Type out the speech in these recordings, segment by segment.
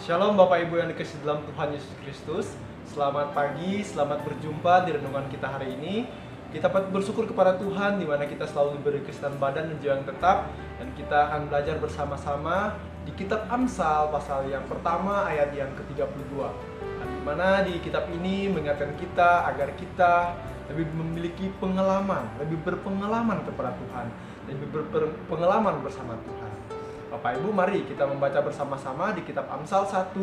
Shalom Bapak Ibu yang dikasihi dalam Tuhan Yesus Kristus. Selamat pagi, selamat berjumpa di renungan kita hari ini. Kita patut bersyukur kepada Tuhan di mana kita selalu diberi kesehatan badan dan jiwa yang tetap, dan kita akan belajar bersama-sama di kitab Amsal pasal yang pertama ayat yang ke-32. Di mana di kitab ini mengingatkan kita agar kita lebih memiliki pengalaman, lebih berpengalaman kepada Tuhan, lebih berpengalaman bersama Tuhan. Bapak Ibu, mari kita membaca bersama-sama di kitab Amsal 1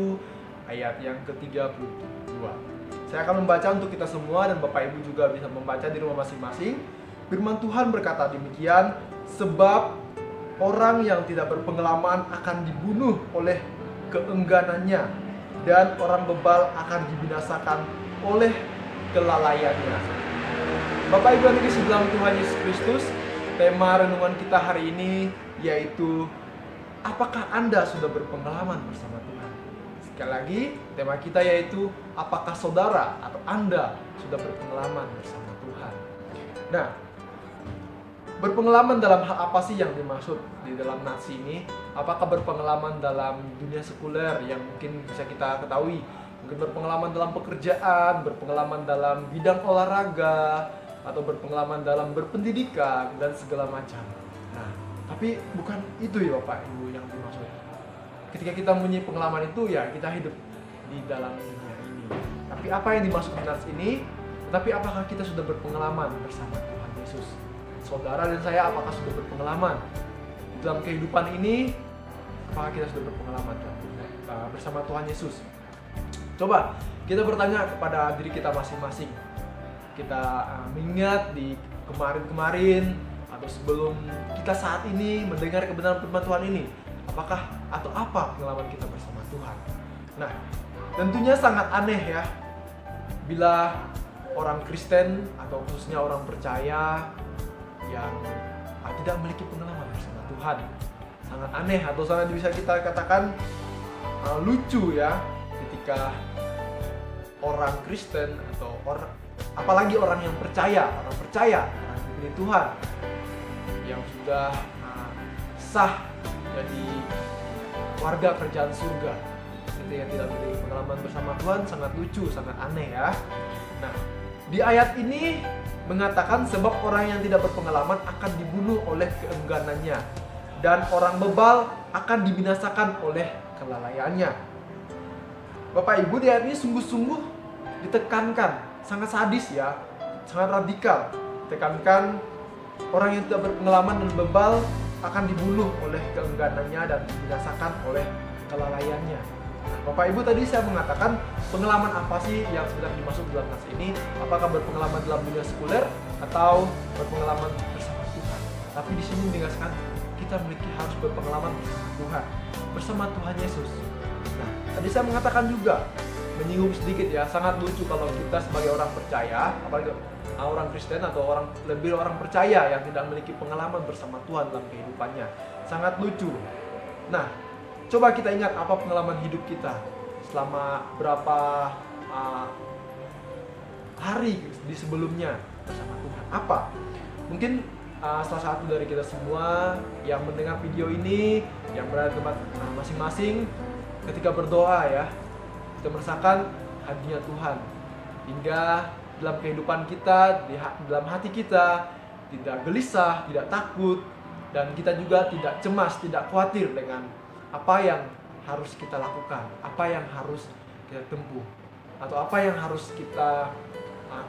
ayat yang ke-32. Saya akan membaca untuk kita semua dan Bapak Ibu juga bisa membaca di rumah masing-masing. Firman Tuhan berkata demikian, sebab orang yang tidak berpengalaman akan dibunuh oleh keengganannya, dan orang bebal akan dibinasakan oleh kelalaiannya. Bapak Ibu yang dikasihi dalam Tuhan Yesus Kristus, tema renungan kita hari ini yaitu apakah Anda sudah berpengalaman bersama Tuhan? Sekali lagi, tema kita yaitu apakah saudara atau Anda sudah berpengalaman bersama Tuhan? Nah, berpengalaman dalam hal apa sih yang dimaksud di dalam nats ini? Apakah berpengalaman dalam dunia sekuler yang mungkin bisa kita ketahui? Mungkin berpengalaman dalam pekerjaan, berpengalaman dalam bidang olahraga, atau berpengalaman dalam berpendidikan, dan segala macam. Nah, tapi bukan itu ya Bapak Ibu yang dimaksud. Ketika kita mempunyai pengalaman itu, ya kita hidup di dalam dunia ini. Tapi apa yang dimaksud di nats ini? Tapi apakah kita sudah berpengalaman bersama Tuhan Yesus? Saudara dan saya apakah sudah berpengalaman dalam kehidupan ini? Apakah kita sudah berpengalaman bersama Tuhan Yesus? Coba kita bertanya kepada diri kita masing-masing. Kita mengingat di kemarin-kemarin atau sebelum kita saat ini mendengar kebenaran firman Tuhan ini, apakah atau apa pengalaman kita bersama Tuhan? Nah, tentunya sangat aneh ya bila orang Kristen atau khususnya orang percaya yang tidak memiliki pengalaman bersama Tuhan. Sangat aneh atau sangat bisa kita katakan lucu ya ketika orang Kristen atau apalagi orang yang percaya, orang dipilih Tuhan yang sudah sah jadi warga kerajaan surga, ketika tidak memiliki pengalaman bersama Tuhan, sangat lucu, sangat aneh ya. Nah, di ayat ini mengatakan sebab orang yang tidak berpengalaman akan dibunuh oleh keengganannya, dan orang bebal akan dibinasakan oleh kelalaiannya. Bapak Ibu, di ayat ini sungguh-sungguh ditekankan, sangat sadis ya, sangat radikal. Ditekankan orang yang tidak berpengalaman dan bebal akan dibunuh oleh keengganannya dan dibinasakan oleh kelalaiannya. Nah, Bapak Ibu, tadi saya mengatakan pengalaman apa sih yang sebenarnya dimaksud dalam nats ini? Apakah berpengalaman dalam dunia sekuler atau berpengalaman bersama Tuhan? Tapi di sini menegaskan kita harus berpengalaman bersama Tuhan, bersama Tuhan Yesus. Nah, tadi saya mengatakan juga, menyinggung sedikit ya, sangat lucu kalau kita sebagai orang percaya, apalagi orang Kristen atau orang percaya yang tidak memiliki pengalaman bersama Tuhan dalam kehidupannya. Sangat lucu. Nah, coba kita ingat apa pengalaman hidup kita selama berapa hari di sebelumnya bersama Tuhan. Apa? Mungkin salah satu dari kita semua yang mendengar video ini, yang berada di tempat masing-masing, ketika berdoa ya, kita merasakan hadirnya Tuhan hingga dalam kehidupan kita, dalam hati kita tidak gelisah, tidak takut, dan kita juga tidak cemas, tidak khawatir dengan apa yang harus kita lakukan, apa yang harus kita tempuh, atau apa yang harus kita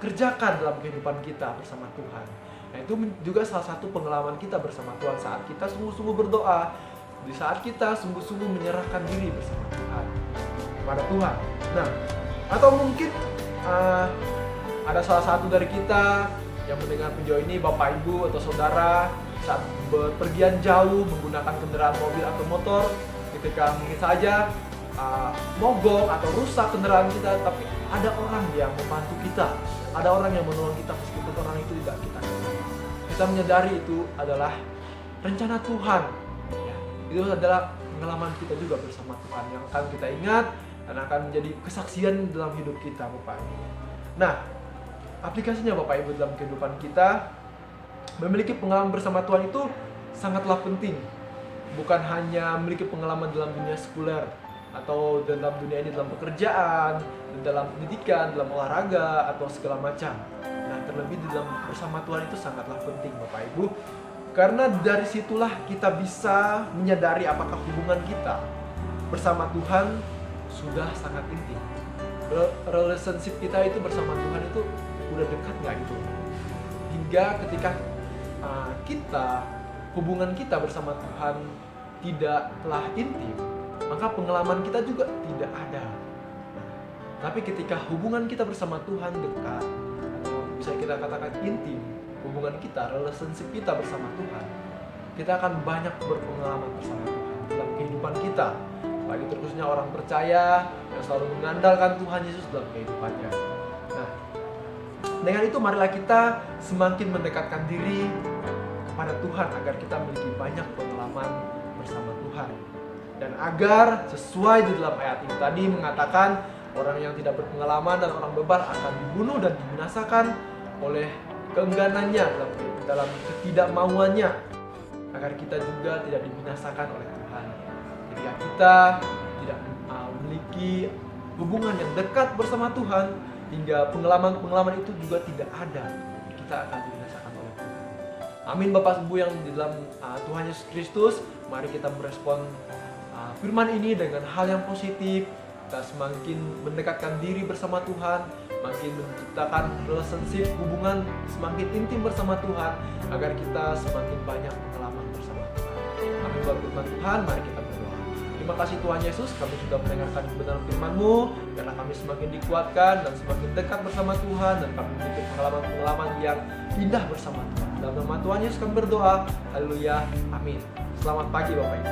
kerjakan dalam kehidupan kita bersama Tuhan. Nah, itu juga salah satu pengalaman kita bersama Tuhan saat kita sungguh-sungguh berdoa, di saat kita sungguh-sungguh menyerahkan diri bersama Tuhan kepada Tuhan. Nah, atau mungkin ada salah satu dari kita yang mendengar video ini, Bapak Ibu atau saudara, saat berpergian jauh menggunakan kendaraan mobil atau motor, ketika mungkin saja mogok atau rusak kendaraan kita, tapi ada orang yang membantu kita, ada orang yang menolong kita meskipun orang itu tidak kita kenal. Kita menyadari itu adalah rencana Tuhan ya. Itu adalah pengalaman kita juga bersama Tuhan yang akan kita ingat dan akan menjadi kesaksian dalam hidup kita, Bapak Ibu. Nah, aplikasinya Bapak Ibu dalam kehidupan kita, memiliki pengalaman bersama Tuhan itu sangatlah penting. bukan hanya memiliki pengalaman dalam dunia sekuler atau dalam dunia ini, dalam pekerjaan, dalam pendidikan, dalam olahraga atau segala macam. Nah, terlebih di dalam bersama Tuhan itu sangatlah penting Bapak Ibu, karena dari situlah kita bisa menyadari apakah hubungan kita bersama Tuhan sudah sangat intim. Relationship kita itu bersama Tuhan itu udah dekat nggak itu? Hingga ketika hubungan kita bersama Tuhan tidaklah intim, maka pengalaman kita juga tidak ada. Tapi ketika hubungan kita bersama Tuhan dekat, atau bisa kita katakan intim, hubungan kita, relationship kita bersama Tuhan, kita akan banyak berpengalaman bersama Tuhan dalam kehidupan kita. Bagi terusnya orang percaya yang selalu mengandalkan Tuhan Yesus dalam kehidupannya. Nah, dengan itu marilah kita semakin mendekatkan diri kepada Tuhan agar kita memiliki banyak pengalaman bersama Tuhan. Dan agar sesuai di dalam ayat ini tadi mengatakan orang yang tidak berpengalaman dan orang bebal akan dibunuh dan dibinasakan oleh keengganannya, dalam ketidakmauannya, agar kita juga tidak dibinasakan oleh Tuhan. Ketika kita tidak memiliki hubungan yang dekat bersama Tuhan, hingga pengalaman-pengalaman itu juga tidak ada, kita akan dibinasakan oleh Tuhan. Amin Bapak Ibu yang di dalam Tuhan Yesus Kristus, mari kita merespon firman ini dengan hal yang positif. Kita semakin mendekatkan diri bersama Tuhan, makin menciptakan relationship, hubungan semakin intim bersama Tuhan, agar kita semakin banyak pengalaman bersama Tuhan. Amin. Buat firman Tuhan, mari kita berdoa. Terima kasih Tuhan Yesus, kami sudah mendengarkan kebenaran firman-Mu, karena kami semakin dikuatkan dan semakin dekat bersama Tuhan, dan kami memiliki pengalaman-pengalaman yang indah bersama Tuhan. Dalam nama Tuhan Yesus kami berdoa. Haleluya. Amin. Selamat pagi Bapak Ibu.